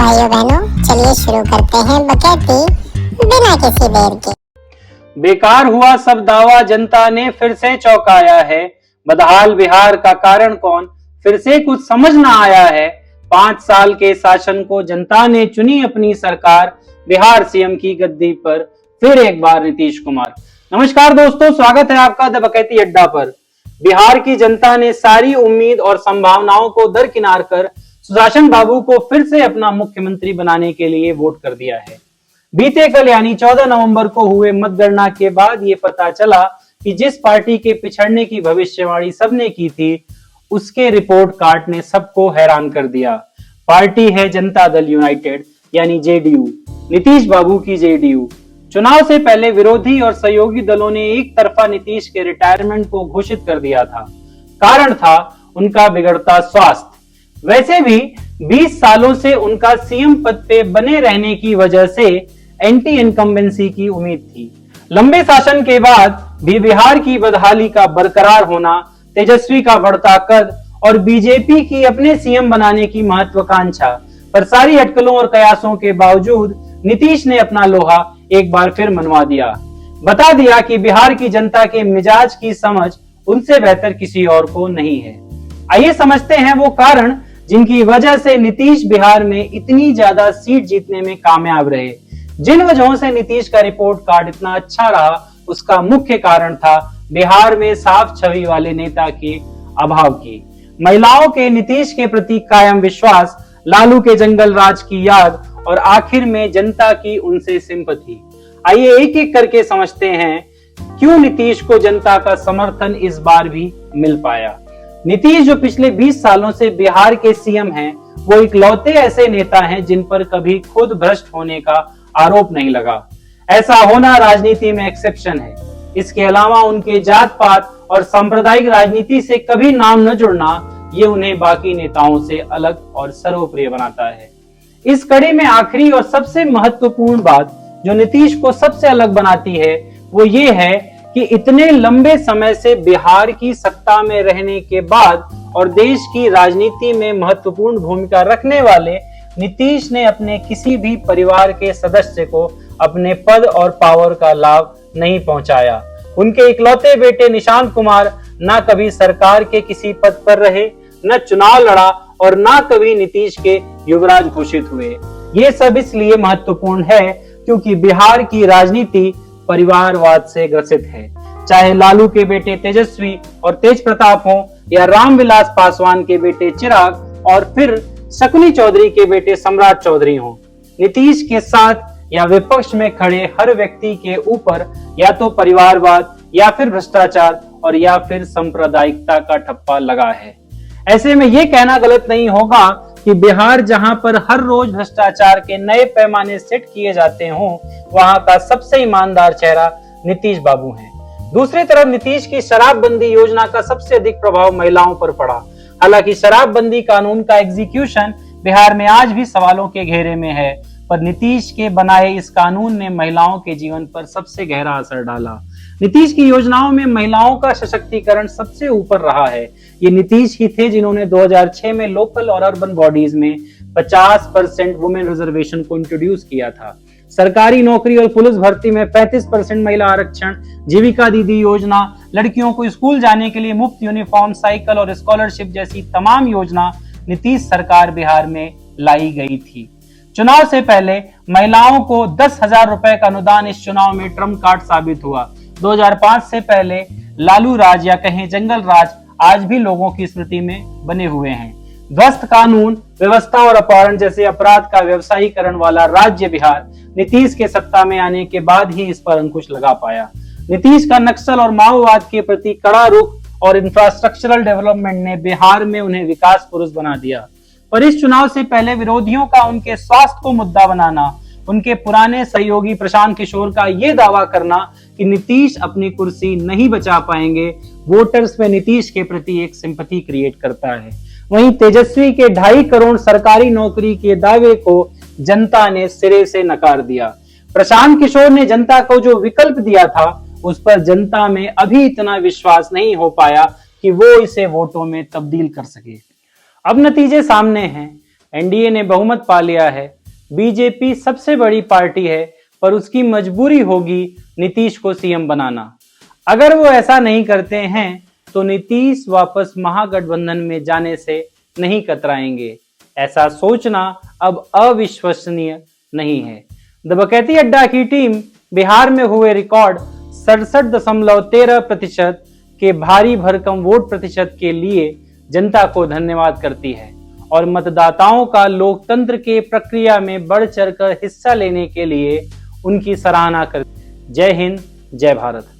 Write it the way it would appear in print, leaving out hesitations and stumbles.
भाइयों बहनों, चलिए शुरू करते हैं बकैती बिना किसी देर के। बेकार हुआ सब दावा, जनता ने फिर से चौंकाया है। बदहाल बिहार का कारण कौन, फिर से कुछ समझ न आया है। 5 साल के शासन को जनता ने चुनी अपनी सरकार, बिहार सीएम की गद्दी पर फिर एक बार नीतीश कुमार। नमस्कार दोस्तों, स्वागत है आपका द बकैती अड्डा पर। बिहार की जनता ने सारी उम्मीद और संभावनाओं को दरकिनार कर सुशासन बाबू को फिर से अपना मुख्यमंत्री बनाने के लिए वोट कर दिया है। बीते कल यानी 14 नवंबर को हुए मतगणना के बाद ये पता चला कि जिस पार्टी के पिछड़ने की भविष्यवाणी सबने की थी, उसके रिपोर्ट कार्ड ने सबको हैरान कर दिया। पार्टी है जनता दल यूनाइटेड यानी जेडीयू, नीतीश बाबू की जेडीयू। चुनाव से पहले विरोधी और सहयोगी दलों ने एक तरफा नीतीश के रिटायरमेंट को घोषित कर दिया था। कारण था उनका बिगड़ता स्वास्थ्य। वैसे भी 20 सालों से उनका सीएम पद पे बने रहने की वजह से एंटी इनकम्बेंसी की उम्मीद थी। लंबे शासन के बाद भी बिहार की बदहाली का बरकरार होना, तेजस्वी का बढ़ता कद और बीजेपी की अपने सीएम बनाने की महत्वाकांक्षा पर सारी अटकलों और कयासों के बावजूद नीतीश ने अपना लोहा एक बार फिर मनवा दिया। बता दिया कि बिहार की जनता के मिजाज की समझ उनसे बेहतर किसी और को नहीं है। आइए समझते हैं वो कारण जिनकी वजह से नीतीश बिहार में इतनी ज्यादा सीट जीतने में कामयाब रहे। जिन वजहों से नीतीश का रिपोर्ट कार्ड इतना अच्छा रहा, उसका मुख्य कारण था बिहार में साफ छवि वाले नेता के अभाव की। महिलाओं के नीतीश के प्रति कायम विश्वास, लालू के जंगल राज की याद और आखिर में जनता की उनसे सिंपैथी। आइए एक एक करके समझते हैं क्यों नीतीश को जनता का समर्थन इस बार भी मिल पाया। नीतीश जो पिछले 20 सालों से बिहार के सीएम हैं, वो इकलौते ऐसे नेता हैं जिन पर कभी खुद भ्रष्ट होने का आरोप नहीं लगा। ऐसा होना राजनीति में एक्सेप्शन है। इसके अलावा उनके जात पात और सांप्रदायिक राजनीति से कभी नाम न जुड़ना, ये उन्हें बाकी नेताओं से अलग और सर्वप्रिय बनाता है। इस कड़ी में आखिरी और सबसे महत्वपूर्ण बात जो नीतीश को सबसे अलग बनाती है, वो ये है कि इतने लंबे समय से बिहार की सत्ता में रहने के बाद और देश की राजनीति में महत्वपूर्ण भूमिका रखने वाले नीतीश ने अपने किसी भी परिवार के सदस्य को अपने पद और पावर का लाभ नहीं पहुंचाया। उनके इकलौते बेटे निशांत कुमार ना कभी सरकार के किसी पद पर रहे, न चुनाव लड़ा और ना कभी नीतीश के युवराज घोषित हुए। ये सब इसलिए महत्वपूर्ण है क्योंकि बिहार की राजनीति परिवारवाद से ग्रसित है। चाहे लालू के बेटे तेजस्वी और तेज प्रताप हो या रामविलास पासवान के बेटे चिराग और फिर शकुनी चौधरी के बेटे सम्राट चौधरी हो, नीतीश के साथ या विपक्ष में खड़े हर व्यक्ति के ऊपर या तो परिवारवाद या फिर भ्रष्टाचार और या फिर सांप्रदायिकता का ठप्पा लगा है। ऐसे में ये कहना गलत नहीं होगा कि बिहार जहां पर हर रोज भ्रष्टाचार के नए पैमाने सेट किए जाते हों, वहां का सबसे ईमानदार चेहरा नीतीश बाबू हैं। दूसरी तरफ नीतीश की शराबबंदी योजना का सबसे अधिक प्रभाव महिलाओं पर पड़ा। हालांकि शराबबंदी कानून का एग्जीक्यूशन बिहार में आज भी सवालों के घेरे में है, पर नीतीश के बनाए इस कानून ने महिलाओं के जीवन पर सबसे गहरा असर डाला। नीतीश की योजनाओं में महिलाओं का सशक्तिकरण सबसे ऊपर रहा है। ये नीतीश ही थे जिन्होंने 2006 में लोकल और अर्बन बॉडीज में 50% वुमेन रिजर्वेशन को इंट्रोड्यूस किया था। सरकारी नौकरी और पुलिस भर्ती में 35% महिला आरक्षण, जीविका दीदी योजना, लड़कियों को स्कूल जाने के लिए मुफ्त यूनिफॉर्म, साइकिल और स्कॉलरशिप जैसी तमाम योजना नीतीश सरकार बिहार में लाई गई थी। चुनाव से पहले महिलाओं को 10,000 रुपए का अनुदान इस चुनाव में ट्रम्प कार्ड साबित हुआ। 2005 से पहले लालू राज या कहें जंगल राज आज भी लोगों की स्मृति में बने हुए हैं। ध्वस्त कानून व्यवस्था और अपहरण जैसे अपराध का व्यवसायीकरण वाला राज्य बिहार नीतीश के सत्ता में आने के बाद ही इस पर अंकुश लगा पाया। नीतीश का नक्सल और माओवाद के प्रति कड़ा रुख और इंफ्रास्ट्रक्चरल डेवलपमेंट ने बिहार में उन्हें विकास पुरुष बना दिया। पर इस चुनाव से पहले विरोधियों का उनके स्वास्थ्य को मुद्दा बनाना, उनके पुराने सहयोगी प्रशांत किशोर का ये दावा करना कि नीतीश अपनी कुर्सी नहीं बचा पाएंगे, वोटर्स में नीतीश के प्रति एक सिंपैथी क्रिएट करता है। वहीं तेजस्वी के 2.5 करोड़ सरकारी नौकरी के दावे को जनता ने सिरे से नकार दिया। प्रशांत किशोर ने जनता को जो विकल्प दिया था, उस पर जनता में अभी इतना विश्वास नहीं हो पाया कि वो इसे वोटों में तब्दील कर सके। अब नतीजे सामने हैं। एनडीए ने बहुमत पा लिया है। बीजेपी सबसे बड़ी पार्टी है, पर उसकी मजबूरी होगी नीतीश को सीएम बनाना। अगर वो ऐसा नहीं करते हैं तो नीतीश वापस महागठबंधन में जाने से नहीं कतराएंगे। ऐसा सोचना अब अविश्वसनीय नहीं है। डकैती अड्डा की टीम बिहार में हुए रिकॉर्ड 67.13% के भारी भरकम वोट प्रतिशत के लिए जनता को धन्यवाद करती है और मतदाताओं का लोकतंत्र के प्रक्रिया में बढ़ चढ़कर हिस्सा लेने के लिए उनकी सराहना करती है। जय हिंद, जय भारत।